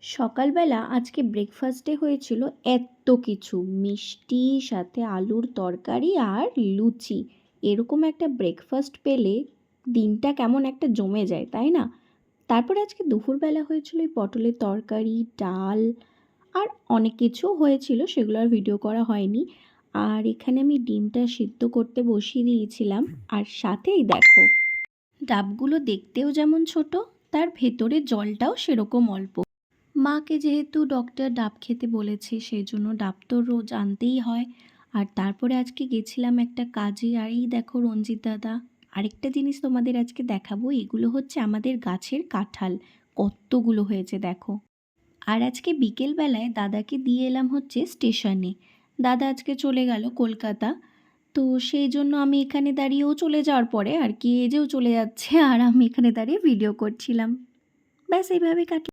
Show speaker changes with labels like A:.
A: সকালবেলা আজকে ব্রেকফাস্টে হয়েছিল এত্ত কিছু মিষ্টি, সাথে আলুর তরকারি আর লুচি। এরকম একটা ব্রেকফাস্ট পেলে দিনটা কেমন একটা জমে যায়, তাই না? তারপরে আজকে দুপুরবেলা হয়েছিল এই পটলের তরকারি, ডাল আর অনেক কিছু হয়েছিল, সেগুলো আর ভিডিও করা হয়নি। আর এখানে আমি ডিমটা সিদ্ধ করতে বসিয়ে দিয়েছিলাম। আর সাথেই দেখো, ডাবগুলো দেখতেও যেমন ছোট, তার ভেতরে জলটাও সেরকম অল্প। মাকে যেহেতু ডক্টর ডাব খেতে বলেছে, সেই জন্য ডাব তো রোজ আনতেই হয়। আর তারপরে আজকে গেছিলাম একটা কাজে, আর এই দেখো রঞ্জিত দাদা। আরেকটা জিনিস তোমাদের আজকে দেখাবো, এগুলো হচ্ছে আমাদের গাছের কাঁঠাল। কতগুলো হয়েছে দেখো। আর আজকে বিকেলবেলায় দাদাকে দিয়ে এলাম হচ্ছে স্টেশনে। দাদা আজকে চলে গেল কলকাতা। তো সেই জন্য আমি এখানে দাঁড়িয়েও চলে যাওয়ার পরে আর কি, এজেও চলে যাচ্ছে আর আমি এখানে দাঁড়িয়ে ভিডিও করছিলাম। ব্যাস এইভাবে কাটল।